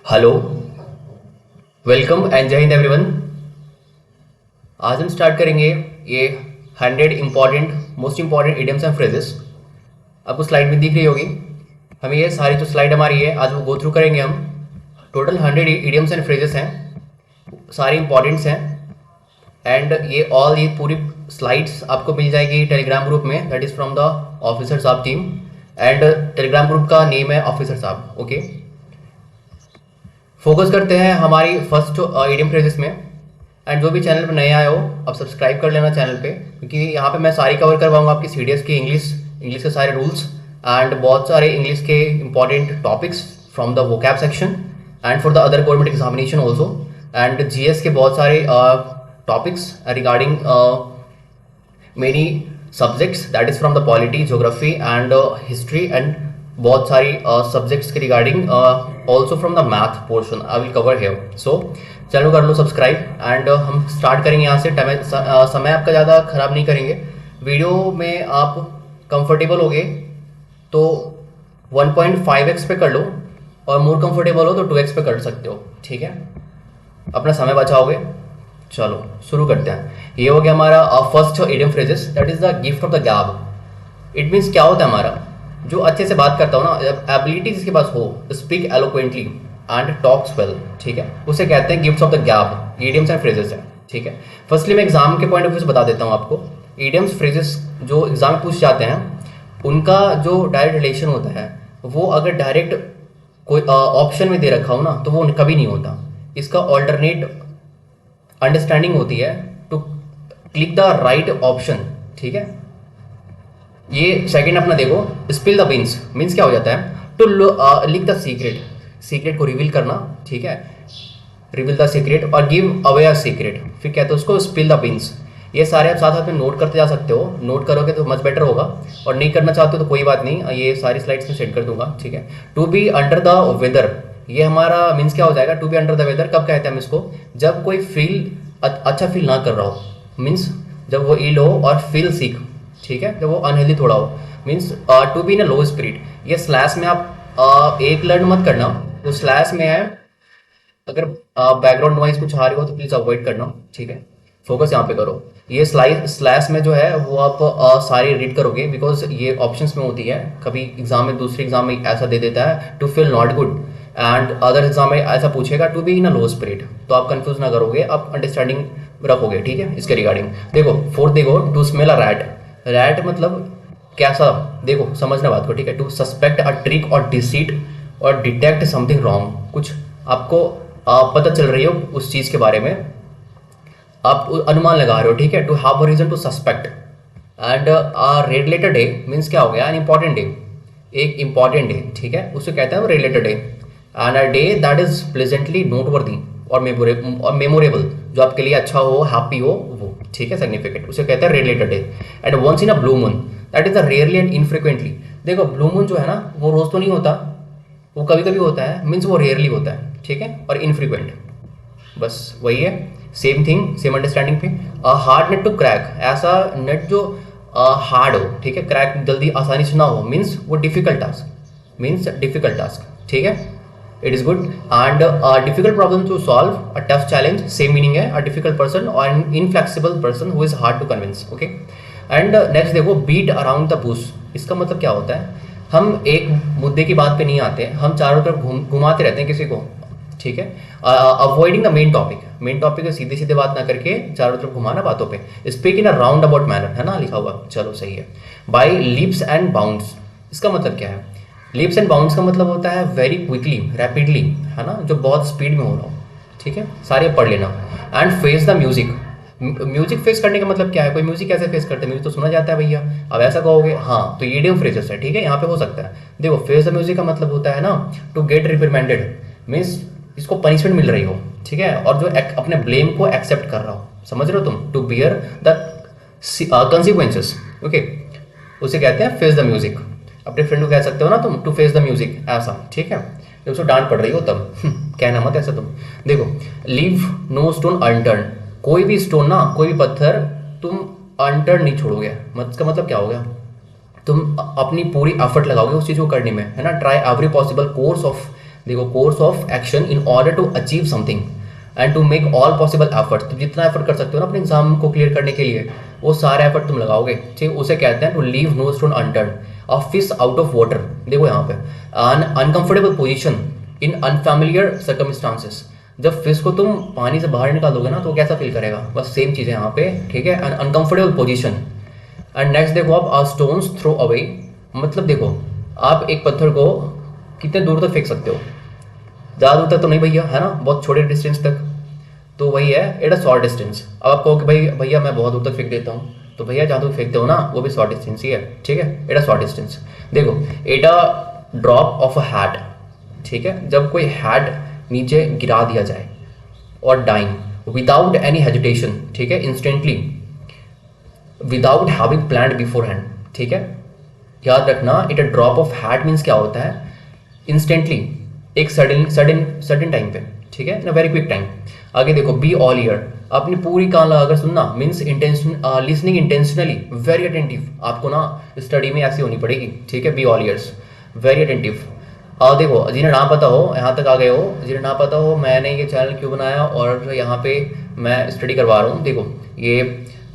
Hello, welcome and जय Hind everyone. आज हम स्टार्ट करेंगे ये 100 important most important idioms and phrases. आपको स्लाइड में दिख रही होगी। हमें ये सारी जो स्लाइड हमारी है आज वो गो थ्रू करेंगे हम। टोटल 100 इडियम्स एंड फ्रेजेस हैं, सारे इंपॉर्टेंट्स हैं। एंड ये पूरी स्लाइड्स आपको मिल जाएगी टेलीग्राम ग्रुप में, that is from the officer साहब टीम। एंड टेलीग्राम ग्रुप का नेम है ऑफिसर साहब। ओके, फोकस करते हैं हमारी फर्स्ट इडियम फ्रेजेस में। एंड जो भी चैनल पर नए आए हो आप सब्सक्राइब कर लेना चैनल पे, क्योंकि यहाँ पे मैं सारी कवर करवाऊंगा आपकी सीडीएस की इंग्लिश के सारे रूल्स एंड बहुत सारे इंग्लिश के important topics from the vocab section and for the other government examination also. And GS के बहुत सारे topics regarding many subjects, that is from the polity, geography and history and बहुत सारी subjects के regarding also from the math portion I will cover here. So चलो कर लो subscribe and हम स्टार्ट करेंगे यहाँ से। समय आपका ज़्यादा ख़राब नहीं करेंगे। वीडियो में आप कंफर्टेबल होगे तो 1.5x पे कर लो और मोर कंफर्टेबल हो तो 2x पे कर सकते हो, ठीक है, अपना समय बचाओगे। चलो शुरू करते हैं। ये हो गया हमारा first idiom phrases, that is the gift of the गैब। इट मीन्स क्या होता है हमारा, जो अच्छे से बात करता हो ना, एबिलिटी जिसके पास हो, speak eloquently and talks well, ठीक है, उसे कहते हैं गिफ्ट्स ऑफ द गैब। इडियम्स एंड फ्रेजेस है, ठीक है। फर्स्टली मैं एग्जाम के पॉइंट ऑफ व्यू से बता देता हूँ आपको। इडियम्स फ्रेजेस जो एग्जाम में पूछ जाते हैं उनका जो डायरेक्ट रिलेशन होता है वो अगर डायरेक्ट कोई ऑप्शन में दे रखा हो ना तो वो कभी नहीं होता। इसका ऑल्टरनेट अंडरस्टैंडिंग होती है to click the right option, ठीक है। ये सेकंड अपना देखो, स्पिल द बीन्स मीन्स क्या हो जाता है, टू लिक द सीक्रेट को रिवील करना, ठीक है, रिवील द सीक्रेट और गिव अवे अ सीक्रेट, फिर कहते हैं उसको स्पिल द बीन्स। ये सारे आप साथ साथ में नोट करते जा सकते हो, नोट करोगे तो मच बेटर होगा, और नहीं करना चाहते हो तो कोई बात नहीं, ये सारी स्लाइड्स में सेंड कर दूंगा, ठीक है। To be under the weather, ये हमारा मीन्स क्या हो जाएगा, to be under the weather कब कहते हैं हम इसको, जब कोई अच्छा फील ना कर रहा हो, मीन्स जब वो इल हो और फील सिक, ठीक है, जब वो अनहेल्दी थोड़ा हो, means to be in a low spirit. ये स्लैश में आप एक लर्न मत करना, जो स्लैश में है अगर बैकग्राउंड नॉइज कुछ आ रही हो तो प्लीज अवॉइड करना, ठीक है, फोकस यहाँ पे करो। ये स्लैश में जो है वो आप सारी रीड करोगे, बिकॉज ये ऑप्शंस में होती है। कभी एग्जाम में, दूसरे एग्जाम में ऐसा दे देता है to feel not good, and other exam में ऐसा पूछेगा to be in a low spirit, तो आप कंफ्यूज ना करोगे, आप अंडरस्टैंडिंग रखोगे, ठीक है, इसके रिगार्डिंग। देखो फोर्थ देखो, to smell a rat. Rat मतलब कैसा, देखो समझना बात को, ठीक है। टू सस्पेक्ट अ ट्रिक और डिसीट और डिटेक्ट समथिंग रॉन्ग, कुछ आपको पता चल रही हो उस चीज़ के बारे में, आप अनुमान लगा रहे हो, ठीक है। To have a reason to suspect. And red letter day means क्या हो गया, एन इंपॉर्टेंट डे, एक इंपॉर्टेंट डे, ठीक है, उसे कहते हैं red letter day. And a day that is pleasantly noteworthy और मेमोरेबल, जो आपके लिए अच्छा हो, हैप्पी हो, वो, ठीक है, सिग्निफिकेंट, उसे कहते हैं red letter day. And once in a blue moon, that is a rarely and infrequently. देखो ब्लू मून जो है ना वो रोज तो नहीं होता, वो कभी कभी होता है, मीन्स वो रेयरली होता है, ठीक है, और इनफ्रिक्वेंट, बस वही है, सेम थिंग, सेम अंडरस्टैंडिंग पे। हार्ड नेट टू क्रैक, ऐसा नेट जो हार्ड हो, ठीक है, क्रैक जल्दी आसानी से ना हो, मीन्स वो difficult task, means difficult task, ठीक है, it is good. And difficult problem to solve, a tough challenge, same meaning है, अ डिफिकल्ट पर्सन और an inflexible person who is hard to convince, okay. And next देखो, beat around the bush, इसका मतलब क्या होता है, हम एक मुद्दे की बात पे नहीं आते, हम चारों तरफ घुमाते रहते हैं किसी को, ठीक है। अवॉइडिंग द मेन टॉपिक है, सीधे सीधे बात ना करके चारों तरफ घुमाना बातों पे। Speak in a round about manner, है ना लिखा हुआ, चलो सही है। बाय लीप्स एंड बाउंड्स, इसका मतलब क्या है, लीप्स एंड बाउंड्स का मतलब होता है वेरी क्विकली, रैपिडली, है ना, जो बहुत स्पीड में हो रहा हो, ठीक है, सारे पढ़ लेना। And face the music, music face करने का मतलब क्या है, कोई म्यूजिक कैसे फेस करते हैं, म्यूजिक तो सुना जाता है भैया, अब ऐसा कहोगे, हाँ, तो इडियम फ्रेजेस है, ठीक है, यहाँ पे हो सकता है। देखो फेस द म्यूजिक का मतलब होता है ना टू गेट रिप्रिमेंडेड, मीन्स इसको पनिशमेंट मिल रही हो, ठीक है, और जो अपने ब्लेम को एक्सेप्ट कर रहा हो, समझ रहे हो तुम, to bear the consequences, okay, उसे कहते हैं फेस द म्यूजिक। अपने फ्रेंड को कह सकते हो ना तुम, टू फेस द म्यूजिक, ऐसा, ठीक है, जब उसको डांट पड़ रही हो तब कहना मत ऐसा तुम। देखो लीव नो स्टोन अनटर्न, कोई भी स्टोन ना, कोई भी पत्थर तुम अनटर्न नहीं छोड़ोगे, इसका मतलब क्या हो गया, तुम अपनी पूरी एफर्ट लगाओगे उस चीज़ को करने में, है ना। Try every possible course of देखो course of action in order to achieve something and to make all possible efforts. तुम जितना एफर्ट कर सकते हो ना अपने एग्जाम को क्लियर करने के लिए, वो सारे एफर्ट तुम लगाओगे, ठीक। उसे कहते हैं to leave no stone unturn, a fish out of water. देखो यहाँ पे un uncomfortable position in unfamiliar circumstances. जब फिश को तुम पानी से बाहर निकाल दोगे ना तो कैसा फील करेगा, बस सेम चीज़ है यहाँ पे, ठीक है। An uncomfortable position. And next देखो आप आर स्टोन्स थ्रो अवे, मतलब देखो आप एक पत्थर को कितने दूर तक फेंक सकते हो, ज़्यादा दूर तक तो नहीं भैया, है ना, बहुत छोटे डिस्टेंस तक, तो वही है एट अ शॉर्ट डिस्टेंस। अब आप कहो कि भाई भैया मैं बहुत दूर तक फेंक देता हूँ, तो भैया जहाँ तक फेंकते हो ना वो भी शॉर्ट डिस्टेंस ही है, ठीक है, एट अ शॉर्ट डिस्टेंस। देखो at a drop of a hat, ठीक है, जब कोई हैट नीचे गिरा दिया जाए, और डाइंग विदाउट एनी हेजिटेशन, ठीक है, instantly, without having planned before hand, ठीक है। याद रखना it a drop of hat means क्या होता है, इंस्टेंटली, एक सडन सडन सडन टाइम पे, ठीक है, ना वेरी क्विक टाइम। आगे देखो बी ऑल ईयर, अपनी पूरी कान लगाकर सुनना, means intention listening intentionally, very attentive. आपको ना स्टडी में ऐसी होनी पड़ेगी, ठीक है, be all years, very attentive. देखो जिन्हें ना पता हो, यहाँ तक आ गए हो, जिन्हें ना पता हो मैंने ये चैनल क्यों बनाया और यहाँ पे मैं स्टडी करवा रहा हूँ, देखो ये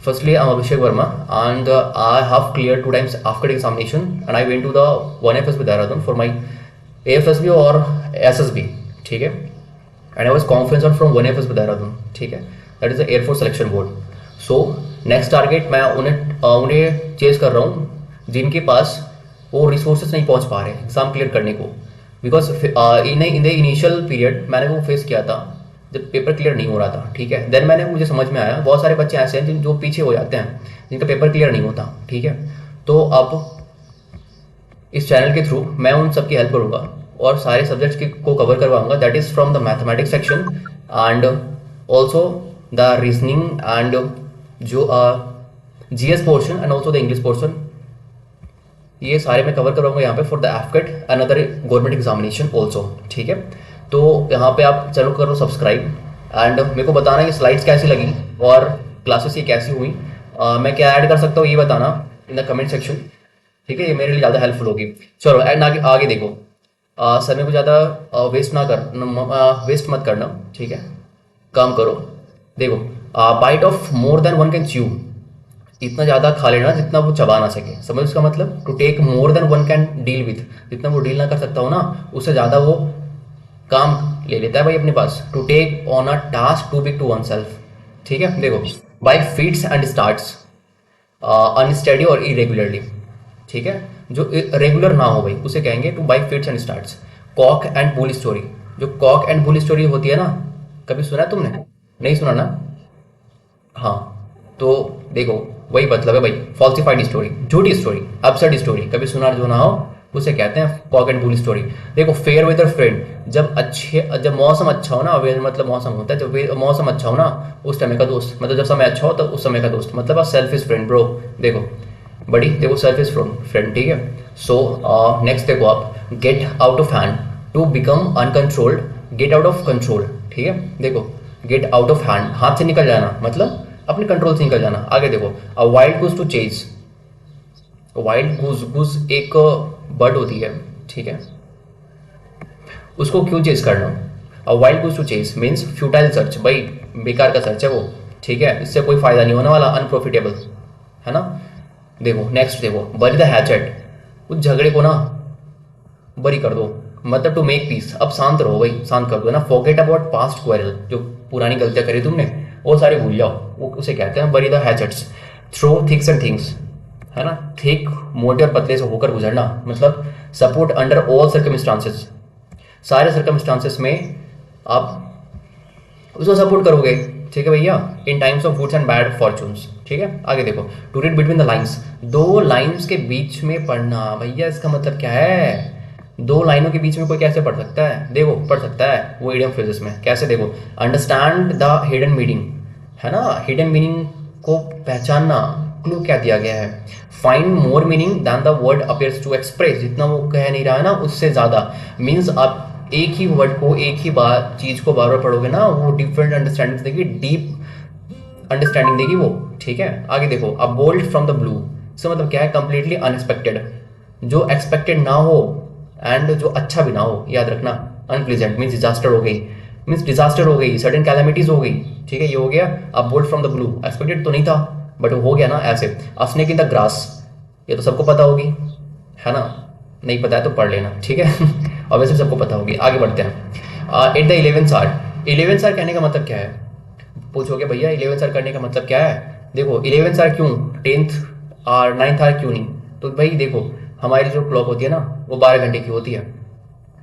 firstly I am Abhishek Verma and I have clear 2 times after examination and I went to the 1FSB Dehradun for my AFSB और SSB, ठीक है, and I was conferencer from 1FSB Dehradun, ठीक है, that is the air force selection board. So next target मैं उन्हें chase कर रहा हूँ जिनके पास वो रिसोर्सेज नहीं पहुँच पा रहे एग्जाम क्लियर करने को, because in the initial period मैंने वो फेस किया था जब पेपर क्लियर नहीं हो रहा था, ठीक है। देन मैंने मुझे समझ में आया बहुत सारे बच्चे ऐसे हैं जो पीछे हो जाते हैं, जिनका पेपर क्लियर नहीं होता, ठीक है। तो अब इस चैनल के थ्रू मैं उन सबकी हेल्प करूँगा और सारे सब्जेक्ट्स को कवर करवाऊंगा, that is from the mathematics section and also the reasoning and जो GS portion and also the English portion, ये सारे मैं कवर करवाऊंगा यहाँ पे फॉर द एफकेट अनदर गवर्नमेंट एग्जामिनेशन ऑल्सो, ठीक है। तो यहाँ पे आप चैनल को करो सब्सक्राइब एंड मेरे को बताना कि स्लाइड्स कैसी लगी और क्लासेस ये कैसी हुई, मैं क्या ऐड कर सकता हूँ ये बताना इन द कमेंट सेक्शन, ठीक है, ये मेरे लिए ज़्यादा हेल्पफुल होगी। चलो एंड आगे देखो, समय को ज़्यादा वेस्ट मत करना, ठीक है, काम करो। देखो bite off more than one can chew, इतना ज़्यादा खा लेना जितना वो चबा ना सके, समझ उसका मतलब, to take more than one can deal with, जितना वो डील ना कर सकता हो ना उससे ज़्यादा वो काम ले लेता है भाई अपने पास। To take on a task too big to oneself, ठीक है। देखो by fits and starts unsteadily और इरेगुलरली, ठीक है, जो रेगुलर ना हो भाई उसे कहेंगे to by fits and starts. Cock and bull story, जो कॉक एंड बुल स्टोरी होती है ना, कभी सुना है तुमने, नहीं सुना ना, हाँ, तो देखो वही मतलब है भाई, फॉल्सिफाइड स्टोरी, झूठी स्टोरी, अपसेट स्टोरी, कभी सुना जो ना हो उसे कहते हैं कॉक एंड बुल स्टोरी। देखो फेयर वेदर फ्रेंड, जब मौसम अच्छा हो ना, वेदर मतलब मौसम होता है, जब मौसम अच्छा हो ना उस टाइम का दोस्त, मतलब जब समय अच्छा हो तो उस समय का दोस्त, मतलब सेल्फिश फ्रेंड ब्रो। देखो बड़ी देखो सेल्फिश फ्रेंड, ठीक है। सो नेक्स्ट देखो आप get out of hand, to become uncontrolled, get out of control, ठीक है। देखो गेट आउट ऑफ हैंड, हाथ से निकल जाना, मतलब अपने कंट्रोल से निकल जाना। आगे देखो a wild goose to chase, wild goose एक बर्ड होती है, ठीक है, उसको क्यों चेज करना, a wild goose to chase means futile search, भाई बेकार का सर्च है वो, ठीक है, इससे कोई फायदा नहीं होने वाला, अनप्रॉफिटेबल है ना। देखो नेक्स्ट देखो बरी द हैचेट, उस झगड़े को ना बरी कर दो, मतलब टू मेक पीस, अब शांत रहो भाई, शांत कर दो ना। फॉरगेट अबाउट पास्ट क्वेरल, जो पुरानी गलतियां करी तुमने वो सारे भूल जाओ, वो उसे कहते हैं bury the hatchets. Through thicks and things, है ना, थिक मोटे और पतले से होकर गुजरना, मतलब सपोर्ट अंडर ऑल सर्कमस्टांसेस, सारे सर्कमस्टांसेस में आप उसको सपोर्ट करोगे, ठीक है भैया, in times of goods and bad fortunes, ठीक है। आगे देखो to read between the lines, 2 lines के बीच में पढ़ना, भैया इसका मतलब क्या है, 2 लाइनों के बीच में कोई कैसे पढ़ सकता है, देखो पढ़ सकता है वो इडियम फ्रेजेस में, कैसे देखो अंडरस्टैंड द हिडन मीनिंग, है ना, हिडन मीनिंग को पहचानना, क्लू क्या दिया गया है। Find more meaning than the word appears to express, जितना वो कह नहीं रहा है ना उससे ज़्यादा, मीन्स आप एक ही वर्ड को, एक ही बात चीज़ को बार बार पढ़ोगे ना, वो डिफरेंट अंडरस्टैंडिंग देगी, डीप अंडरस्टैंडिंग देगी वो, ठीक है। आगे देखो अ बोल्ट फ्रॉम द ब्लू, इसका मतलब क्या है, कंप्लीटली अनएक्सपेक्टेड, जो एक्सपेक्टेड ना हो एंड जो अच्छा भी ना हो, याद रखना, अनप्लीजेंट मीन्स डिजास्टर हो गई, मीन्स डिजास्टर हो गई, सडन कैलेमिटीज हो गई, ठीक है, ये हो गया। अब bolt from the blue, expected तो नहीं था बट हो गया ना ऐसे। अ स्नेक इन द ग्रास, ये तो सबको पता होगी, है ना, नहीं पता है तो पढ़ लेना, ठीक है। और वैसे सबको पता होगी। आगे बढ़ते हैं। At the 11th our, 11th our कहने का मतलब क्या है, पूछोगे भैया 11th आवर करने का मतलब क्या है। देखो 11th आवर क्यों, 10th और 9th आवर क्यों नहीं, तो भाई देखो हमारी जो क्लॉक होती है ना वो 12 घंटे की होती है,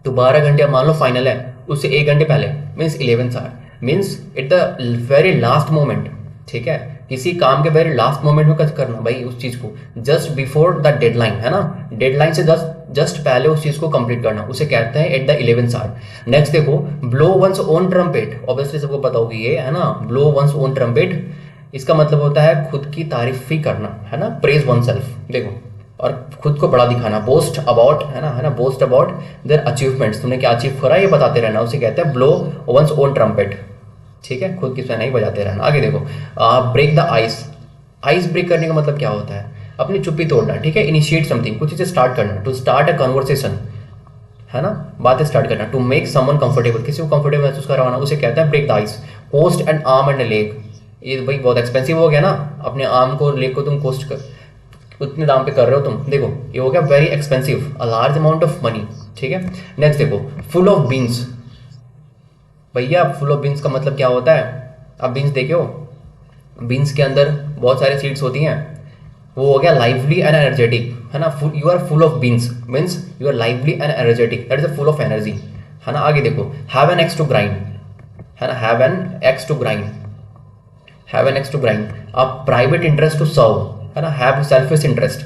तो 12 घंटे अब मान लो फाइनल है, उससे 1 घंटे पहले means 11th hour, means at the very last moment, ठीक है, किसी काम के वेरी लास्ट मोमेंट में करना भाई उस चीज को, जस्ट बिफोर द डेडलाइन, है ना, डेडलाइन से जस्ट पहले उस चीज को कंप्लीट करना, उसे कहते हैं at the 11th hour. Next देखो, blow one's own trumpet, obviously सबको पता होगी ये, है ना, ब्लो वंस ओन ट्रम्पेट, इसका मतलब होता है खुद की तारीफ ही करना, है ना, प्रेज वन सेल्फ, देखो, और खुद को बड़ा दिखाना, बोस्ट अबाउट, है ना, बोस्ट अबाउट देयर अचीवमेंट्स, तुमने क्या अचीव करा ये बताते रहना, उसे कहते हैं ब्लो वंस ओन ट्रम्पेट, ठीक है, खुद की नहीं बजाते रहना। आगे देखो, break the ice, ice break करने का मतलब क्या होता है, अपनी चुप्पी तोड़ना, ठीक है, इनिशिएट समथिंग, कुछ चीज़ें स्टार्ट करना, टू स्टार्ट अ कन्वर्सेशन, है ना, बातें स्टार्ट करना, टू मेक समवन कंफर्टेबल, किसी को कंफर्टेबल महसूस करवाना, उसे कहते हैं break the ice. Cost and arm and leg, ये भाई बहुत एक्सपेंसिव हो गया ना, अपने आर्म को लेग को तुम कोस्ट कर उतने दाम पे कर रहे हो तुम, देखो ये हो गया very expensive, a large amount of money, ठीक है। नेक्स्ट देखो, फुल ऑफ बीन्स, भैया फुल ऑफ बीन्स का मतलब क्या होता है, आप बीन्स देखे हो, बीन्स के अंदर बहुत सारे सीड्स होती हैं, वो हो गया लाइवली एंड एनर्जेटिक, है ना, you are full of beans means you are lively and energetic, that is full of energy, है ना। आगे देखो, have an axe to grind, है ना, have an axe to grind, have an axe to grind, a private interest to serve, है ना, have selfish interest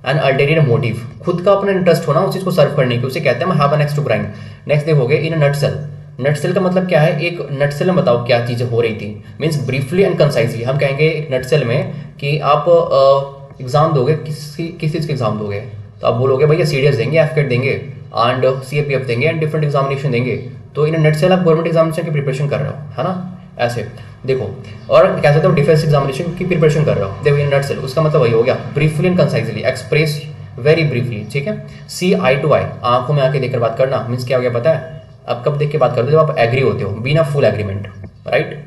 and ulterior motive, खुद का अपना इंटरेस्ट होना उस चीज को सर्व करने की, उसे कहते हैं have an axe to grind. Next देखोगे, इन अ नटसेल, नटसेल का मतलब क्या है, एक नटसेल में बताओ क्या चीजें हो रही थी, मीन्स ब्रीफली एंड कंसाइजली, हम कहेंगे एक नटसेल में कि आप एग्जाम दोगे, किस चीज के एग्जाम दोगे, तो आप बोलोगे भैया सीडीएस देंगे, एफकेट देंगे एंड सीएपीएफ देंगे एंड डिफरेंट एग्जामिनेशन देंगे, तो इन नटसेल आप गवर्नमेंट एग्जामिनेशन की प्रिपरेशन कर रहे हो, है ना, ऐसे देखो। और कह सकते हो डिफेंस एग्जामिनेशन की प्रिपरेशन कर रहे हो, देखो इन नटसेल, उसका मतलब वही हो गया, briefly and concisely, express very briefly, ठीक है। सी आई टू आई, आंखों में आके देखकर बात करना, मीन्स क्या हो गया पता है, आप कब देख के बात करते हो, जब आप एग्री होते हो, बीना फुल एग्रीमेंट, राइट।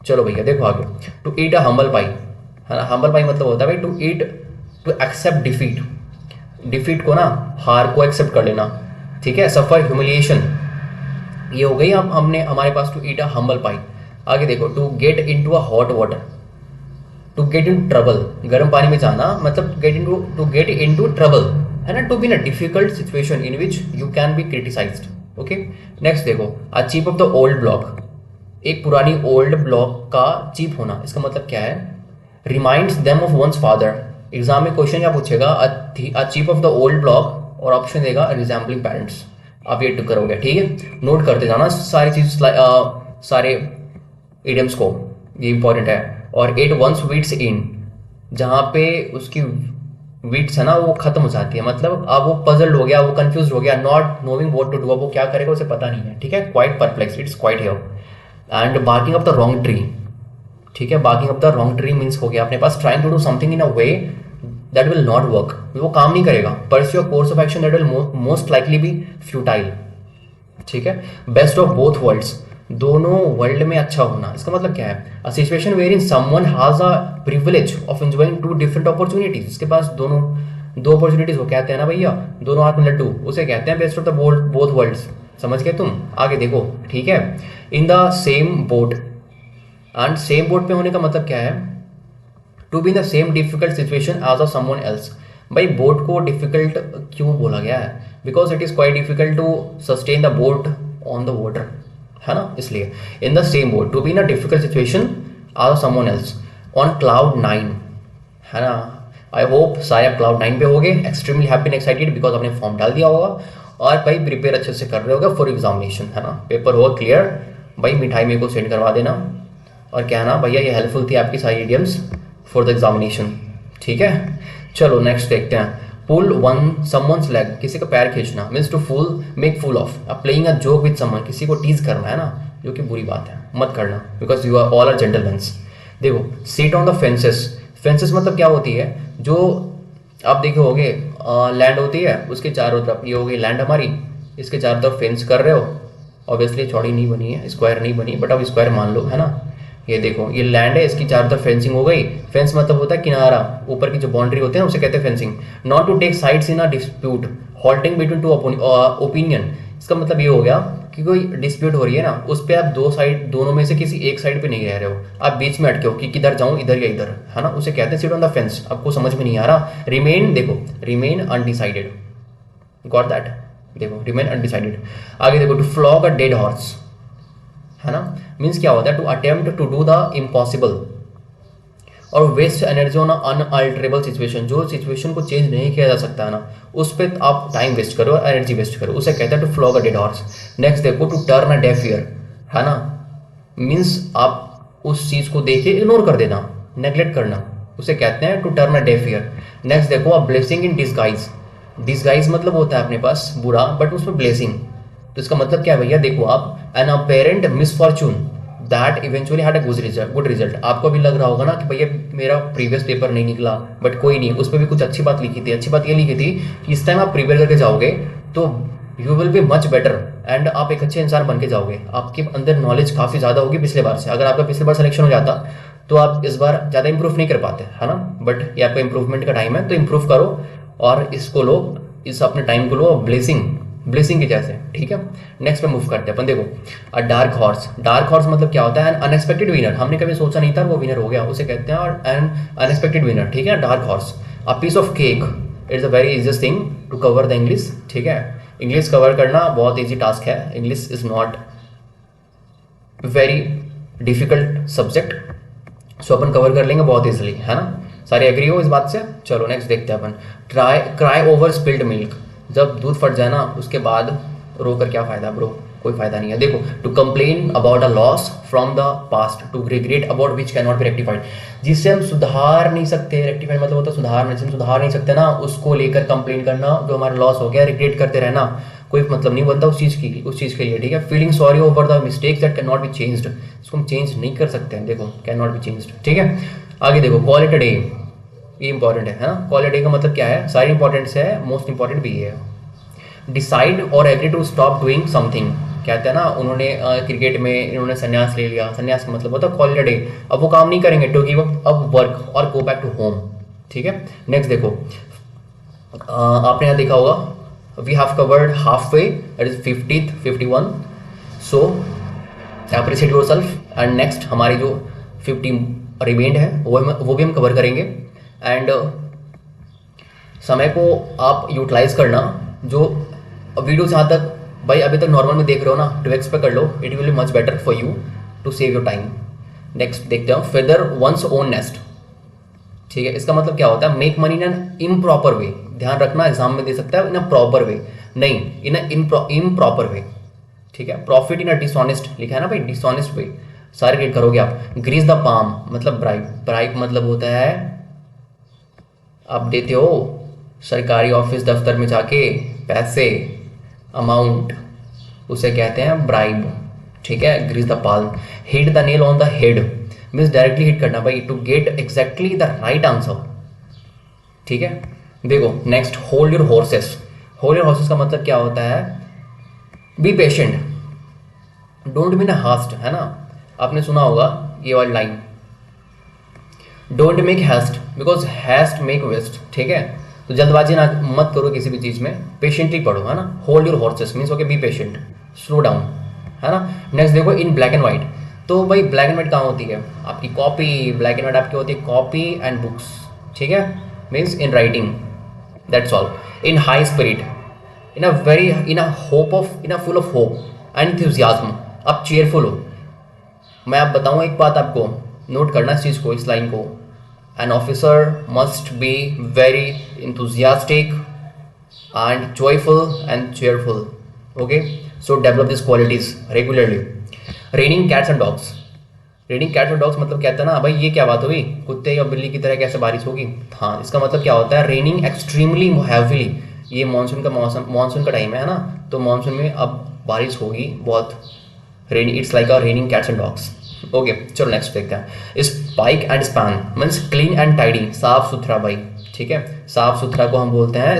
चलो भैया देखो आगे, टू ईट अ हम्बल पाई, है ना, हम्बल पाई मतलब होता है भाई to eat, to accept defeat, defeat को ना, हार को एक्सेप्ट कर लेना, ठीक है, सफर ह्यूमिलिएशन, ये हो गई अब हमने हमारे पास to eat a humble pie. आगे देखो, to get into a hot water, to get in trouble, गर्म पानी में जाना मतलब get into, to get into trouble, है ना, to be in a difficult situation in which you can be criticised, okay. Next देखो, a chief of the old block, एक पुरानी ओल्ड ब्लॉक का चीफ होना, इसका मतलब क्या है, reminds them of once father, exam में क्वेश्चन क्या पूछेगा, अ chief of the old block, और ऑप्शन देगा रिजेंबलिंग पेरेंट्स, आप ये टिक करोगे, ठीक है, नोट करते जाना सारी चीज, सारे इडियम्स को, ये इंपॉर्टेंट है। और एट वंस वीट्स इन, जहाँ पे उसकी वीट्स है ना वो खत्म हो जाती है, मतलब अब वो पजल्ड हो गया, वो कंफ्यूज हो गया, not knowing what to do, अब वो क्या करेगा उसे पता नहीं है, ठीक है, quite perplex, it's quite here. And barking of the wrong tree, ठीक है, barking of the wrong tree means हो गया अपने पास trying to do something in a way that will not work, वो काम नहीं करेगा, pursue a course of action that will most likely be futile, ठीक है। बेस्ट ऑफ बोथ वर्ल्ड्स, दोनों वर्ल्ड में अच्छा होना, इसका मतलब क्या है, a situation where in someone has a privilege of enjoying two different opportunities, इसके पास दोनों दो अपॉर्चुनिटीज हो, कहते हैं ना भैया दोनों हाथ में लड्डू, उसे कहते हैं best of the both worlds, समझ गए तुम। आगे देखो, ठीक है, in the same boat, and same boat पे होने का मतलब क्या है, to be in the same difficult situation as a someone else, भाई बोट को डिफिकल्ट क्यों बोला गया है, because it is quite difficult to sustain the boat on the water, है ना, इसलिए in the same boat, to be in a difficult situation as a someone else, on cloud 9, है ना। आई होप सारे आप क्लाउड 9 पे होगे, extremely happy and excited because आपने फॉर्म डाल दिया होगा, और भाई प्रिपेयर अच्छे से कर रहे होगा फॉर एग्जामिनेशन, है ना, पेपर होगा क्लियर, भाई मिठाई मेरे को सेंड करवा देना, और क्या है ना भैया ये हेल्पफुल थी आपकी सारी इडियम्स फॉर द एग्जामिनेशन, ठीक है। चलो नेक्स्ट देखते हैं, पुल वन समवन्स लेग, किसी का पैर खींचना, means to fool make fool of, अब playing a joke with someone, किसी को टीज करना, है ना, जो कि बुरी बात है, मत करना, because you are all are gentlemans. देखो, sit on the fences, fences मतलब क्या होती है, जो आप देखे होगे लैंड होती है उसके चारों तरफ, ये हो गई लैंड हमारी, इसके चारों तरफ फेंस कर रहे हो, ऑब्वियसली चौड़ी नहीं बनी है, स्क्वायर नहीं बनी, बट अब स्क्वायर मान लो, है ना। ये देखो ये लैंड है, इसकी चारों तरफ फेंसिंग हो गई। फेंस मतलब होता है किनारा, ऊपर की जो बाउंड्री होते हैं उसे कहते हैं fencing. Not to take sides in a dispute, halting between two opinion. इसका मतलब ये हो गया कि कोई डिस्प्यूट हो रही है ना, उस पर आप दो साइड, दोनों में से किसी एक साइड पे नहीं रह रहे हो, आप बीच में अटके हो कि किधर जाऊं, इधर या इधर, है ना, उसे कहते हैं सिट ऑन द फेंस। आपको समझ में नहीं आ रहा, रिमेन, देखो रिमेन अनडिसाइडेड, गॉट दैट, देखो रिमेन अनडिसाइडेड। आगे देखो to flog a dead horse, है ना, मीन्स क्या होता है, to attempt to do the impossible और waste energy on unalterable situation. जो सिचुएशन को चेंज नहीं किया जा सकता है ना, उस पर आप टाइम वेस्ट करो, एनर्जी वेस्ट करो, उसे कहते हैं to flog a dead horse. Next देखो to turn a deaf year, है ना, मीन्स आप उस चीज़ को देख के इग्नोर कर देना, नेग्लेक्ट करना, उसे कहते हैं to turn a deaf ear. Next देखो a blessing in disguise. Disguise मतलब होता है अपने पास बुरा, बट उसमें ब्लेसिंग, तो इसका मतलब क्या है भैया, देखो आप an apparent misfortune that eventually had a good result. आपको भी लग रहा होगा ना कि भैया मेरा प्रीवियस पेपर नहीं निकला, बट कोई नहीं, उस पर भी कुछ अच्छी बात लिखी थी। अच्छी बात ये लिखी थी कि इस टाइम आप प्रिपेयर करके जाओगे तो you will be much better and आप एक अच्छे इंसान बन के जाओगे। आपके अंदर नॉलेज काफ़ी ज़्यादा होगी पिछले बार से। अगर आपका पिछले बार सिलेक्शन हो जाता तो आप इस बार ज़्यादा इंप्रूव नहीं कर पाते, है ना, बट ये आपका इंप्रूवमेंट का टाइम है, तो इंप्रूव करो और इसको लो, इस अपने टाइम को लो ब्लेसिंग के जैसे, ठीक है। नेक्स्ट पे मूव करते हैं अपन, देखो अ डार्क हॉर्स। डार्क हॉर्स मतलब क्या होता है, एन अनएक्सपेक्टेड विनर, हमने कभी सोचा नहीं था वो विनर हो गया, उसे कहते हैं और एन अनएक्सपेक्टेड विनर, ठीक है, dark horse. A piece of cake, it's a very easiest thing to cover the English, ठीक है। इंग्लिश कवर करना बहुत ईजी टास्क है, English is not very difficult subject, so अपन कवर कर लेंगे बहुत ईजिली, है ना। सारे एग्री हो इस बात से। चलो नेक्स्ट देखते हैं अपन, क्राई ओवर स्पिल्ड मिल्क। जब दूध फट जाए ना उसके बाद रो कर क्या फ़ायदा ब्रो, कोई फ़ायदा नहीं है। देखो to complain about a loss from the past, to regret about which can not be rectified. जिससे हम सुधार नहीं सकते, रेक्टिफाइड मतलब होता है सुधारना, जिससे हम सुधार नहीं सकते ना, उसको लेकर कंप्लेन करना, जो हमारा लॉस हो गया रिग्रेट करते रहना, कोई मतलब नहीं बनता उस चीज़ के लिए, ठीक है। Feeling sorry over the mistakes that can not be changed, इसको हम चेंज नहीं कर सकते हैं, देखो कैन नॉट बी चेंज्ड, ठीक है। आगे देखो कॉल इट अ डे, ये इंपॉर्टेंट है ना। कॉल इट अ डे का मतलब क्या है, सारी इंपॉर्टेंट से है, मोस्ट इंपॉर्टेंट भी ये है। डिसाइड और agree to stop doing something, कहते हैं ना, उन्होंने क्रिकेट में इन्होंने संन्यास ले लिया, संन्यास का मतलब होता है कॉल इट अ डे, अब वो काम नहीं करेंगे, टू गिव अप वर्क और गो बैक टू होम, ठीक है। नेक्स्ट देखो आपने यहाँ देखा होगा we have covered half way, that is 50th 51, so appreciate yourself. And next हमारी जो 50 रिमेंड है वो भी हम कवर करेंगे। एंड समय को आप यूटिलाइज करना, जो वीडियो जहाँ तक भाई अभी तक नॉर्मल में देख रहे हो ना, 2x पे कर लो, it will be much better for you to save your time. Next देखते हो फेदर वंस ओन नेस्ट, ठीक है। इसका मतलब क्या होता है, make money in an improper way, ध्यान रखना एग्जाम में दे सकता है इन अ प्रॉपर वे, नहीं इन अ इम्प्रॉपर वे, ठीक है। प्रॉफिट इन अ डिसऑनेस्ट लिखा है ना भाई, डिसऑनेस्ट वे, सारे रीड करोगे आप। ग्रीस द पाम मतलब ब्राइब, ब्राइब मतलब होता है आप देते हो सरकारी ऑफिस दफ्तर में जाके पैसे, अमाउंट, उसे कहते हैं ब्राइब, ठीक है। Grease the palm, hit the nail on the head means directly hit करना भाई, to get exactly the right answer, ठीक है। देखो next hold your horses. Hold your horses का मतलब क्या होता है, be patient, don't be in haste, है ना, आपने सुना होगा ये वाली line, don't make haste because haste make waste, ठीक है। तो जल्दबाजी ना मत करो किसी भी चीज़ में, पेशेंटली पढ़ो, है ना। Hold your horses means okay be patient, slow down, है ना। नेक्स्ट देखो इन ब्लैक एंड वाइट, तो भाई ब्लैक एंड वाइट कहाँ होती है आपकी, कॉपी, ब्लैक एंड वाइट आपकी होती है कॉपी एंड बुक्स, ठीक है, means in writing, that's all. In high spirit, in a hope of, in a full of hope and enthusiasm, आप चेयरफुल हो। मैं आप बताऊँ एक बात आपको, नोट करना इस चीज़ को, इस लाइन को, an officer must be very enthusiastic and joyful and cheerful, okay, so develop these qualities regularly. Raining cats and dogs, raining cats और डॉग्स मतलब कहता है ना भाई ये क्या बात हुई, कुत्ते या बिल्ली की तरह कैसे बारिश होगी, हाँ इसका मतलब क्या होता है, रेनिंग एक्सट्रीमली हैवीली, ये मानसून का मौसम, मानसून का टाइम है ना, तो मानसून में अब बारिश होगी बहुत, raining, it's like a raining cats and dogs, okay. चलो नेक्स्ट देखते हैं, spike and span means clean and tidy, साफ सुथरा भाई, ठीक है। साफ सुथरा को हम बोलते हैं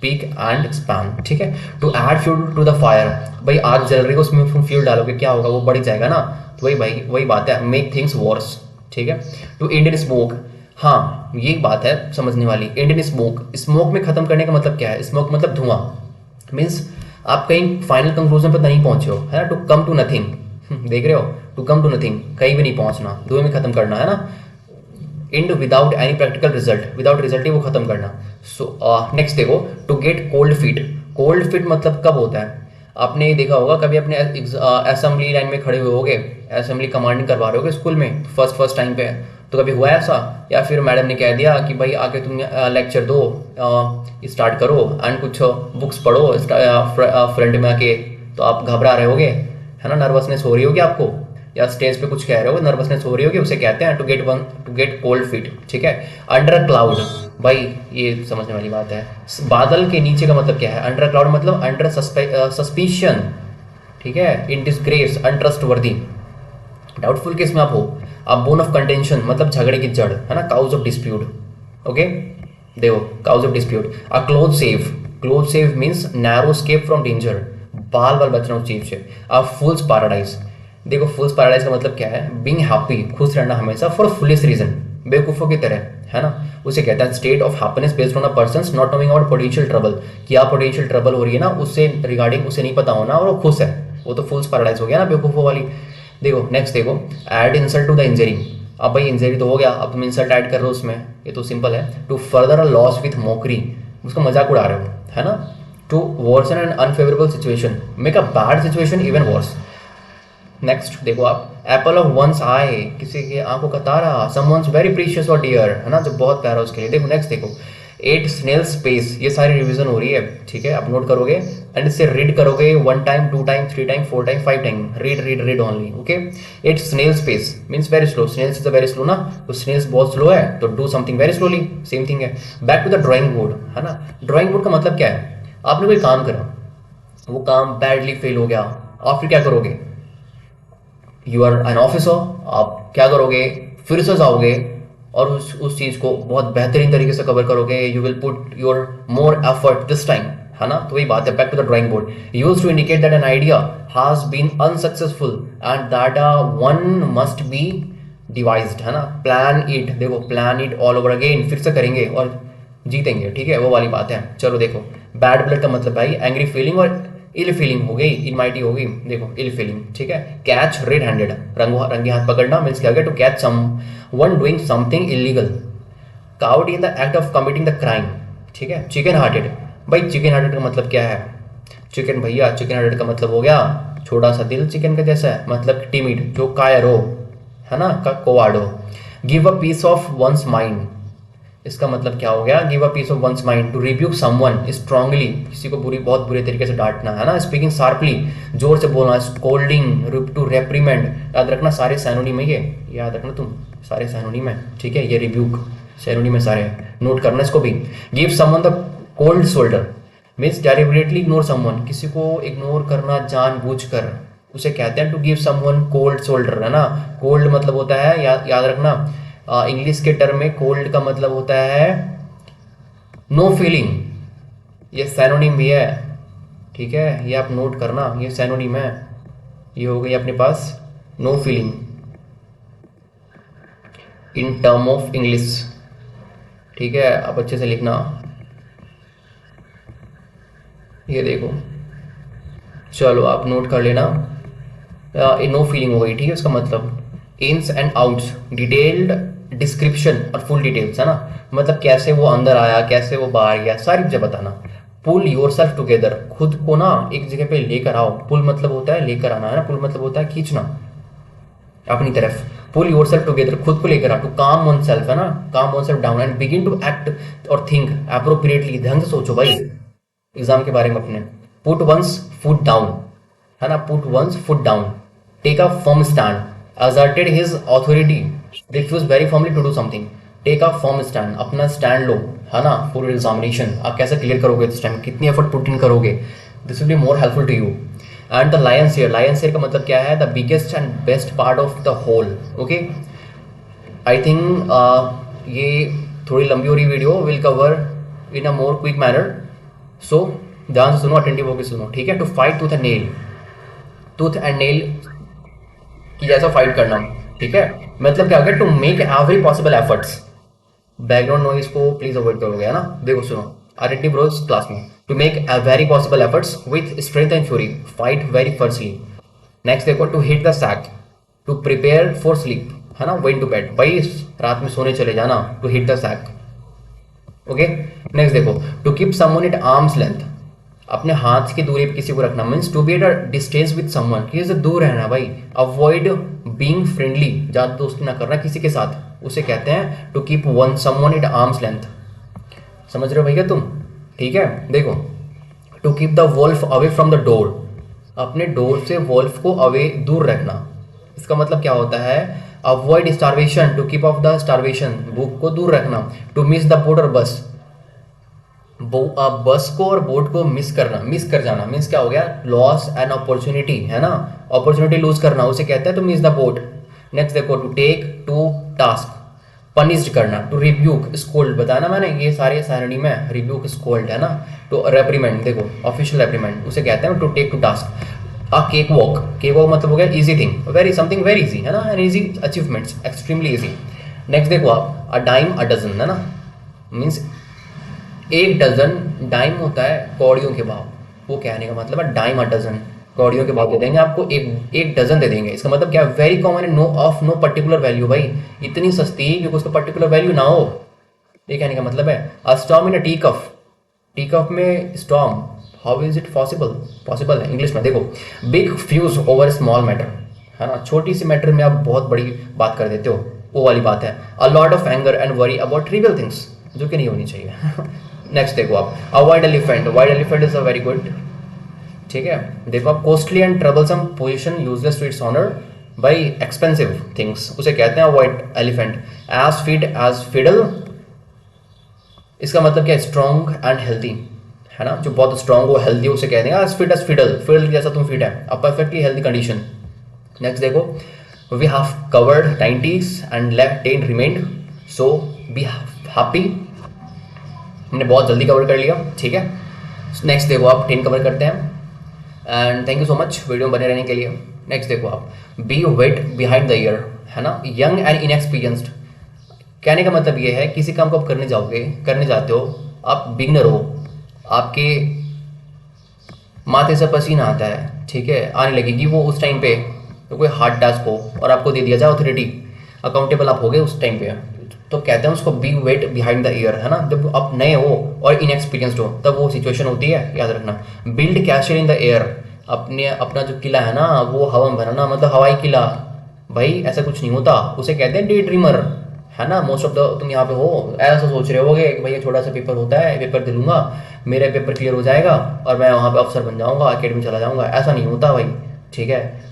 स्पीक एंड एक्सपैंड, ठीक है। To add fuel to the fire, भाई आग जल रही है उसमें फ्यूल डालोगे क्या होगा, वो बढ़ जाएगा ना, तो वही भाई वही बात है, मेक थिंग्स वर्स, ठीक है। टू एंड इन स्मोक, हाँ ये बात है समझने वाली, एंड इन स्मोक, स्मोक में खत्म करने का मतलब क्या है, स्मोक मतलब धुआं, मीन्स आप कहीं फाइनल कंक्लूजन पर नहीं पहुंचे हो, है ना, टू कम टू नथिंग, देख रहे हो, टू कम टू नथिंग, कहीं भी नहीं पहुंचना, धुएं में खत्म करना, है ना। And without any practical result, without result ही वो खत्म करना। सो नेक्स्ट देखो, to get cold feet, cold feet मतलब कब होता है, आपने देखा होगा कभी अपने असेंबली लाइन में खड़े हुए होगे, असेंबली कमांडिंग करवा रहे होगे स्कूल में फर्स्ट टाइम पे, तो कभी हुआ ऐसा, या फिर मैडम ने कह दिया कि भाई आके तुम लेक्चर दो, स्टार्ट करो एंड कुछ बुक्स पढ़ो फ्रंट में आके, तो आप घबरा रहे होगे, है ना, नर्वसनेस हो रही होगी आपको, या स्टेज पे कुछ कह रहे हो नर्वसनेस हो रही होगी, उसे कहते हैं टू गेट कोल्ड फीट, ठीक है। अंडर क्लाउड, भाई ये समझने वाली बात है, बादल के नीचे का मतलब क्या है, अंडर क्लाउड मतलब अंडर सस्पिशन, ठीक है, इन डिसग्रेस, अनट्रस्टवर्दी, डाउटफुल केस में आप हो, आप बोन ऑफ कंटेंशन मतलब झगड़े की जड़, है ना, काउज ऑफ डिस्प्यूट, ओके, देखो cause of dispute, a close shave, close shave means narrow escape from danger, बाल बाल बचना उस चीज से। अ फूल्स पैराडाइज, देखो फूल्स पैराडाइज का मतलब क्या है, बीइंग हैप्पी, खुश रहना हमेशा, फॉर फुलेस्ट रीजन, बेवकूफों की तरह, है ना, उसे कहता है state of happiness based on a persons not knowing about potential trouble, क्या पोटेंशियल ट्रबल हो रही है ना, उससे रिगार्डिंग उसे नहीं पता होना और वो खुश है, वो तो फुल्स पैराडाइज हो गया ना, बेवकूफों वाली। देखो नेक्स्ट देखो, add insult to the injury, अब भाई इंजरी तो हो गया, अब तुम इंसल्ट ऐड कर रहे हो उसमें, ये तो सिंपल है, to further a loss with mockery, उसका मजाक उड़ा रहे हो, है ना, to worsen an unfavorable situation, make a bad situation even worse. Next देखो आप, एप्पल ऑफ वंस आई, किसी की आंखों का तारा, समवंस वेरी प्रीशियस और डियर, है ना, जो बहुत प्यारा उसके लिए। देखो नेक्स्ट देखो, एट स्नेल स्पेस, ये सारी रिवीजन हो रही है, ठीक है, आप नोट करोगे एंड इससे रीड करोगे 1 time 2 time 3 time 4 time 5 time, read read read only, okay. At snail space means very slow, snails is very slow ना, तो स्नेल्स बहुत स्लो है, तो do something very slowly, same thing है। Back to the drawing board, है ना, drawing board का मतलब क्या है, आपने कोई काम करा, वो काम बैडली फेल हो गया, आप फिर क्या करोगे, यू आर एन ऑफिसर, आप क्या करोगे, फिर से जाओगे और उस चीज़ को बहुत बेहतरीन तरीके से कवर करोगे, you will put your more effort this time, है ना, तो वही बात है, back to the drawing board, use to indicate that an idea has been unsuccessful and that one must be devised, है ना, प्लान इट, देखो plan it all over again, फिर से करेंगे और जीतेंगे, ठीक है, वो वाली बात है। चलो देखो, बैड ब्लड का मतलब भाई एंग्री फीलिंग और इल फीलिंग हो गई, इनमाइटी हो गई, देखो इल फीलिंग, ठीक है। कैच रेड हैंडेड, रंगे हाथ पकड़ना मीन्स क्या हो गया, to catch someone doing something illegal, caught in the act of committing the crime, ठीक है। चिकन हार्टेड, भाई चिकन हार्टेड का मतलब क्या है, चिकन भैया, चिकन हार्टेड का मतलब हो गया छोटा सा दिल चिकन का जैसा है, मतलब टिमिड, जो कायर हो, है ना, का कोवार्ड हो। Give a piece of one's mind, इसका मतलब क्या हो गया, give a piece of one's mind, to rebuke someone strongly, किसी को बहुत बुरे तरीके से डांटना, है ना, स्पीकिंग शार्पली, जोर से बोलना, स्कोल्डिंग, टू रेप्रीमेंड, याद रखना सारे सैनोनिम है ये, याद रखना तुम सारे सैनोनिम है, ठीक है, ये रिब्यूक सैनोनिम है सारे, नोट करना इसको भी। Give someone the cold shoulder means deliberately ignore someone, किसी को इग्नोर करना जानबूझकर, उसे कहते हैं to give someone cold shoulder, है ना। कोल्ड मतलब होता है, याद रखना, इंग्लिश के टर्म में कोल्ड का मतलब होता है नो फीलिंग, ये सैनोनिम भी है, ठीक है, ये आप नोट करना, ये सैनोनिम है, ये हो गई अपने पास no feeling in term of English, ठीक है, आप अच्छे से लिखना, ये देखो, चलो आप नोट कर लेना, नो फीलिंग हो गई, ठीक है, उसका मतलब इन्स एंड आउट्स, डिटेल्ड डिस्क्रिप्शन और फुल डिटेल्स, है ना, मतलब कैसे वो अंदर आया, कैसे वो बाहर गया, सारी चीजें बताना। पुल योर सेल्फ टुगेदर, खुद को ना एक जगह पे लेकर आओ, पुल मतलब होता है लेकर आना, है ना, पुल मतलब होता है खींचना अपनी तरफ, पुल योर सेल्फ टुगेदर, खुद को लेकर आ, टू काम वन सेल्फ, है ना, calm oneself down and begin to act और थिंक अप्रोप्रिएटली, ढंग से सोचो भाई एग्जाम के बारे में अपने। पुट वंस फुट डाउन, है ना, put one's foot down, take a firm stand, asserted his authority, refuse very firmly to do something, take a firm stand, अपना स्टैंड लो, है ना, फॉर एग्जामिनेशन, आप कैसे क्लियर करोगे इस टाइम, कितनी एफर्ट पुट इन करोगे, this will be more helpful to you. And the lion share, lion share का मतलब क्या है, the biggest and best part of the whole, okay. I think ये थोड़ी लंबी हो रही video, will cover in a more quick manner, so ध्यान से सुनो, अटेंटिव होकर सुनो, ठीक है। To fight tooth and nail, tooth and nail की जैसा फाइट करना, ठीक है। मतलब क्या हो गया, to make every possible efforts. Background noise को प्लीज अवॉइड करोगे, है ना। देखो सुनो, अटेंटिव रोज क्लास में, to make very possible efforts with strength and fury, fight very firstly. Next देखो, to hit the sack, to prepare for sleep, है ना, वेन टू बेड, भाई रात में सोने चले जाना, to hit the sack. Okay, next देखो, to keep someone at arms length, अपने हाथ की दूरी पे किसी को रखना, means to be at a distance with someone, किसी से दूर रहना भाई। अवॉइड बीइंग फ्रेंडली, ज्यादा दोस्ती ना करना किसी के साथ, उसे कहते हैं to keep one someone at arms length. समझ रहे हो भैया तुम, ठीक है। देखो, to keep the wolf away from the door, अपने डोर से वोल्फ को अवे, दूर रखना। इसका मतलब क्या होता है, avoid starvation, to keep off the starvation, भूख को दूर रखना। टू मिस द बोट और बस, बस को और बोट को मिस करना, मिस कर जाना, मीन्स क्या हो गया, लॉस एन अपॉर्चुनिटी, है ना, अपॉर्चुनिटी लूज करना, उसे कहते हैं to miss the boat. Next देखो, to take to task, punished करना। टू रिब्यूक, स्कोल्ड, बताया ना मैंने, ये सारे सिनोनिम है, रिब्यूक स्कोल्ड, है ना। टू रेप्रीमेंड, देखो ऑफिशियल रेप्रीमेंड, उसे कहते हैं to take to task. A cake walk, cake walk मतलब हो गया easy thing, very something very easy, है ना, an easy achievements, extremely easy. Next देखो आप, अ डाइम अ डजन, है ना, मीन्स एक डजन, डाइम होता है कौड़ियों के भाव, वो कहने का मतलब है डाइम अ डजन, कौड़ियों के भाव दे देंगे आपको, एक एक डजन दे देंगे। इसका मतलब क्या है, very common, no of no particular value, भाई इतनी सस्ती क्योंकि उसका पर्टिकुलर वैल्यू ना हो, ये कहने का मतलब है। A storm in a tea cup, tea cup में storm, how is it possible, possible है इंग्लिश में। देखो, big fuss over small matter, है ना, छोटी सी मैटर में आप बहुत बड़ी बात कर देते हो, वो वाली बात है। A lot of anger and worry about trivial things, जो कि नहीं होनी चाहिए। नेक्स्ट देखो आप, a white elephant, white elephant is a very good, ठीक है। देखो आप, costly and troublesome position useless to its owner, by expensive things, उसे कहते हैं white elephant. As fit as fiddle, इसका मतलब क्या है, स्ट्रॉन्ग एंड हेल्थी, है ना, जो बहुत स्ट्रॉन्ग हो, हेल्थी, उसे कहते हैं as fit as fiddle, fiddle जैसा तुम फिट है, a perfectly healthy condition. Next देखो, we have covered 90s and left 10 remained, so be happy, हमने बहुत जल्दी कवर कर लिया, ठीक है। नेक्स्ट देखो आप, 10 कवर करते हैं, and thank you so much video में बने रहने के लिए। नेक्स्ट देखो आप, be wet behind the ear, है ना, यंग एंड इनएक्सपीरियंस्ड, कहने का मतलब ये है किसी काम को आप करने जाओगे, करने जाते हो, आप बिगनर हो, आपके माथे से पसीना आता है, ठीक है, आने लगेगी वो उस टाइम पे, तो कोई हार्ड टास्क हो और आपको दे दिया जाए अथॉरिटी, अकाउंटेबल आप हो गए उस टाइम पे, तो कहते हैं उसको be wet behind the ear, है ना, जब आप नए हो और इनएक्सपीरियंस्ड हो तब वो सिचुएशन होती है, याद रखना। Build castle in the air, अपने अपना जो किला है ना वो हवा में बनाना, मतलब हवाई किला, भाई ऐसा कुछ नहीं होता, उसे कहते हैं डे ड्रीमर, है ना। मोस्ट ऑफ द तुम यहाँ पे हो ऐसा सोच रहे होगे कि भैया छोटा सा पेपर होता है, पेपर दे लूंगा, मेरा पेपर क्लियर हो जाएगा और मैं वहाँ पे अफसर बन जाऊंगा, अकेडमी चला जाऊंगा, ऐसा नहीं होता भाई, ठीक है।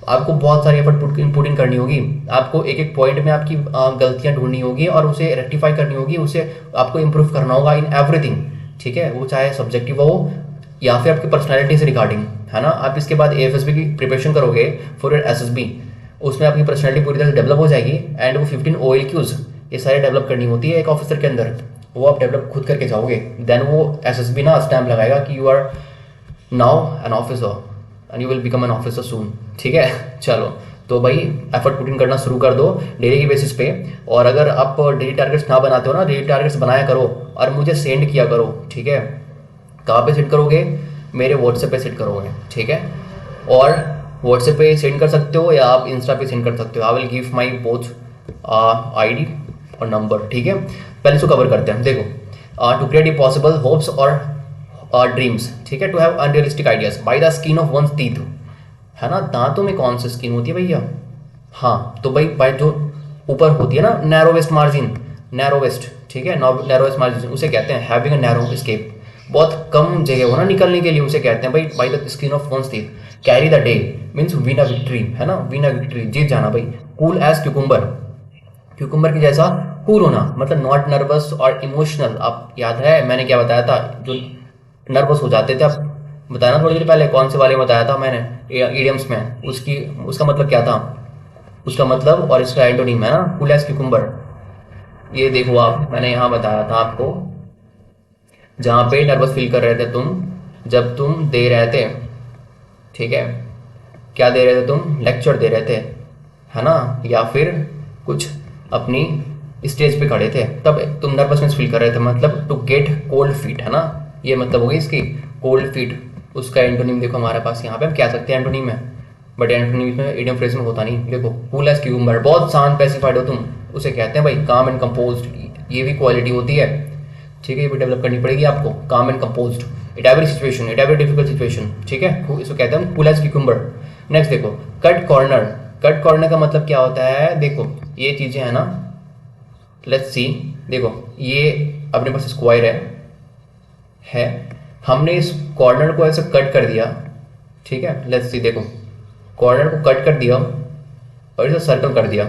आपको बहुत सारी एफर्ट पुट इन करनी होगी, आपको एक एक पॉइंट में आपकी गलतियां ढूंढनी होगी और उसे रेक्टिफाई करनी होगी, उसे आपको इम्प्रूव करना होगा इन एवरीथिंग, ठीक है, वो चाहे सब्जेक्टिव हो या फिर आपकी पर्सनैलिटी से रिगार्डिंग, है ना। आप इसके बाद AFSB की प्रिपरेशन करोगे फॉर योर SSB, उसमें आपकी पर्सनैलिटी पूरी तरह से डेवलप हो जाएगी, एंड वो 15 OLQs ये सारे डेवलप करनी होती है एक ऑफिसर के अंदर, वो आप डेवलप खुद करके जाओगे, देन वो SSB ना स्टैम्प लगाएगा कि you are now an officer and you will become an officer soon, ठीक है। चलो, तो भाई एफर्ट पुट इन करना शुरू कर दो डेली की बेसिस पे, और अगर आप डेली टारगेट्स ना बनाते हो ना, डेली टारगेट्स बनाया करो और मुझे सेंड किया करो, ठीक है। कहाँ पे सेंड करोगे, मेरे व्हाट्सएप पे सेंड करोगे, ठीक है, और व्हाट्सएप पे सेंड कर सकते हो या आप इंस्टा पे सेंड कर सकते हो, I will give my both ID और नंबर, ठीक है। पहले इसको कवर करते हैं, देखो, टू क्रिएट पॉसिबल होप्स और ड्रीम्स, ठीक है, to have unrealistic ideas by the skin of one's teeth, है ना, दांतों में कौन सी स्किन होती है भैया, हाँ, तो भाई बाय जो ऊपर होती है ना, narrow waist margin, narrow waist, ठीक है, नैरो वेस्ट मार्जिन उसे कहते हैं हैविंग अ नैरो एस्केप, बहुत कम जगह हो ना निकलने के लिए, उसे कहते हैं भाई by the skin of one's teeth. Carry the day means win a victory, है ना, विन अ विक्ट्री, जीत जाना भाई। कूल एज क्यूकुम्बर, क्यूकुम्बर की जैसा कूल होना, मतलब नॉट नर्वस और इमोशनल, आप याद है मैंने क्या बताया था, जो नर्वस हो जाते थे आप, बताया ना थोड़ी देर पहले, कौन से वाले में बताया था मैंने, इडियम्स में, उसकी उसका मतलब क्या था, उसका मतलब और इसका एंटोनिम है ना, कूल एज क्यूकुम्बर। ये देखो आप, मैंने यहाँ बताया था आपको, जहाँ पे नर्वस फील कर रहे थे तुम जब तुम दे रहे थे, ठीक है, क्या दे रहे थे तुम, लेक्चर दे रहे थे, है ना, या फिर कुछ अपनी स्टेज पे खड़े थे, तब तुम नर्वसनेस फील कर रहे थे, मतलब टू गेट कोल्ड फीट, है ना, ये मतलब हो गई इसकी कोल्ड फीट। उसका एंटोनिम देखो हमारे पास यहाँ पे, हम कह सकते हैं एंटोनिम है, बट एंटोनिम में इडियम फ्रेज में होता नहीं। देखो कूल एज क्यूम्बर, बहुत शांत पैसिफाइड हो तुम, उसे कहते हैं भाई काम एंड कंपोज्ड, ये भी क्वालिटी होती है, ठीक है, ये भी डेवलप करनी पड़ेगी आपको, काम and composed at every situation, at every difficult situation, ठीक है, इसको कहते हैं कूल एज क्यूम्बर। नेक्स्ट देखो कट कॉर्नर, कट कॉर्नर का मतलब क्या होता है, देखो ये चीज़ें हैं ना, लेट्स सी, देखो ये अपने पास स्क्वायर है, हमने इस कॉर्नर को ऐसे कट कर दिया, ठीक है, लेट्स सी, देखो कॉर्नर को कट कर दिया और इसे सर्कल कर दिया,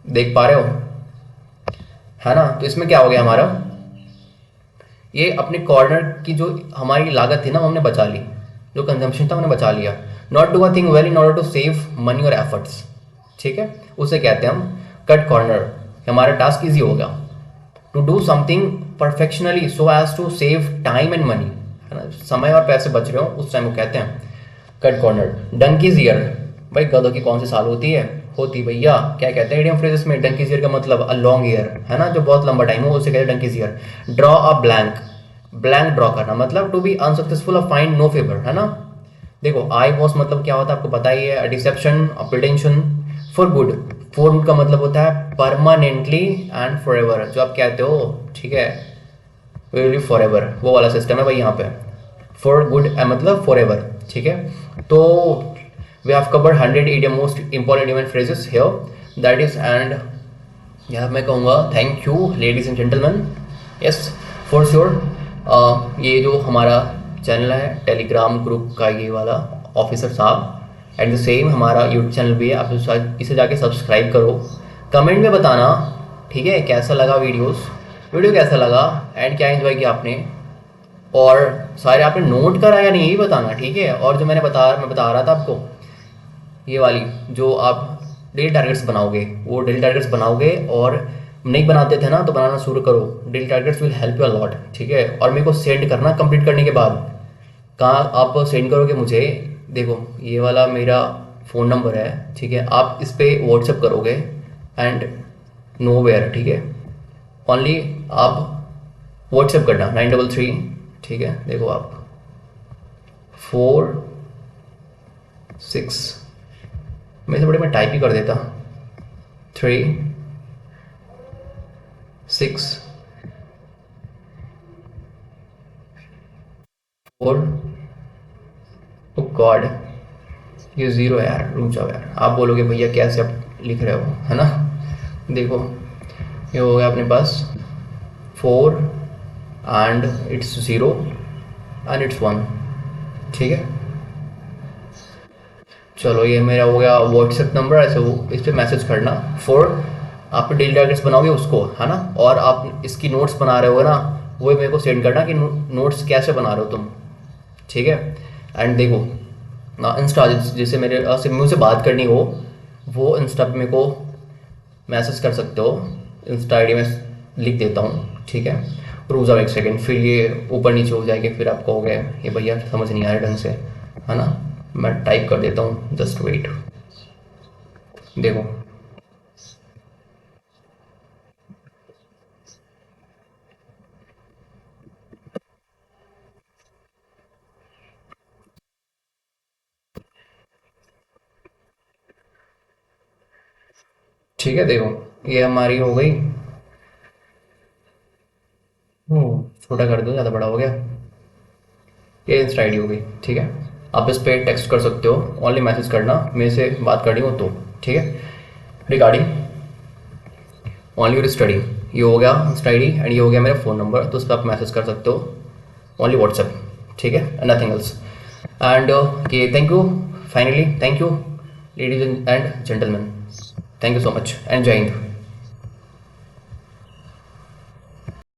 देख पा रहे हो, है ना, तो इसमें क्या हो गया हमारा, ये अपने कॉर्नर की जो हमारी लागत थी ना वो हमने बचा ली, जो कंजम्पशन था हमने बचा लिया। Not do a thing well in order to save money और एफर्ट्स, ठीक है, उसे कहते हैं हम कट कॉर्नर, हमारा टास्क ईजी होगा। To do something perfectionly so as to save time and money, है ना, समय और पैसे बच रहे हो उस टाइम को कहते हैं कट कॉर्नर। डंकीज ईयर, भाई गधों की कौन सी साल होती है, होती भैया, क्या कहते हैं इडियम फ्रेजेस में, डंकीज ईयर का मतलब अ लॉन्ग ईयर, है ना, जो बहुत लंबा टाइम हो उसे कहते हैं donkeys year. Draw a blank, blank draw करना मतलब टू बी अनसक्सेसफुल और फाइंड नो फेवर, है ना। देखो आई वॉस मतलब क्या होता है आपको पता ही है, deception, pretension. For good, for good का मतलब होता है परमानेंटली एंड फॉर एवर, जो आप कहते हो, ठीक है, विल फॉर एवर, वो वाला सिस्टम है भाई यहाँ पे, फॉर गुड मतलब फॉर एवर, ठीक है। तो we have covered 100 idiom most important idiom phrases here, that is, and यहाँ मैं कहूँगा thank you ladies and gentleman, yes for sure. ये जो हमारा चैनल है टेलीग्राम ग्रुप का, ये वाला ऑफिसर साहब, एट द सेम हमारा यूट्यूब चैनल भी है, आप इसे जाके सब्सक्राइब करो, कमेंट में बताना, ठीक है, कैसा लगा वीडियो कैसा लगा एंड क्या एंजॉय किया आपने, और सारे आपने नोट करा या नहीं ये भी बताना, ठीक है। और जो मैं बता रहा था आपको, ये वाली जो आप डेली टारगेट्स बनाओगे, वो डेली टारगेट्स बनाओगे, और नहीं बनाते थे ना तो बनाना शुरू करो, daily targets will help you a lot, ठीक है। और मेरे को सेंड करना कंप्लीट करने के बाद, कहाँ आप सेंड करोगे मुझे, देखो ये वाला मेरा फ़ोन नंबर है, ठीक है, आप इस पर व्हाट्सएप करोगे एंड नो वेयर, ठीक है, ओनली आप व्हाट्सएप करना 933, ठीक है, देखो आप 46, मैं से बड़े मैं टाइप ही कर देता, 3 6 4, ओ गॉड ये ज़ीरो है यार, रुक जाओ यार, आप बोलोगे भैया कैसे आप लिख रहे हो, है ना। देखो ये हो गया अपने पास 4 एंड इट्स 0 एंड इट्स 1, ठीक है। चलो ये मेरा हो गया व्हाट्सएप नंबर, ऐसे वो इस पर मैसेज करना, आप डेली टारगेट्स बनाओगे उसको, है ना, और आप इसकी नोट्स बना रहे हो ना, वो मेरे को सेंड करना कि नोट्स कैसे बना रहे हो तुम, ठीक है। एंड देखो इंस्टा, जैसे मेरे से मुझसे बात करनी हो, वो इंस्टा पे मेरे को मैसेज कर सकते हो, इंस्टा आईडी में लिख देता हूँ, ठीक है। रुक जाओ एक सेकेंड, फिर ये ऊपर नीचे हो जाएगी, फिर आप कहोगे ये भैया समझ नहीं आ रहा ढंग से, है ना, मैं टाइप कर देता हूँ, जस्ट वेट, देखो ठीक है, देखो ये हमारी हो गई, छोटा कर दो, ज़्यादा बड़ा हो गया, ये इंस्टा आईडी हो गई, ठीक है। आप इस पर टेक्स्ट कर सकते हो, ओनली मैसेज करना मेरे से बात करनी हो तो, ठीक है, रिगार्डिंग ओनली योर स्टडी, ये हो गया इंस्टा आईडी एंड ये हो गया मेरा फ़ोन नंबर, तो उस पर आप मैसेज कर सकते हो, ओनली व्हाट्सएप, ठीक है, नथिंग एल्स। एंड ये thank you, finally thank you ladies and gentleman, thank you so much and जय हिंद।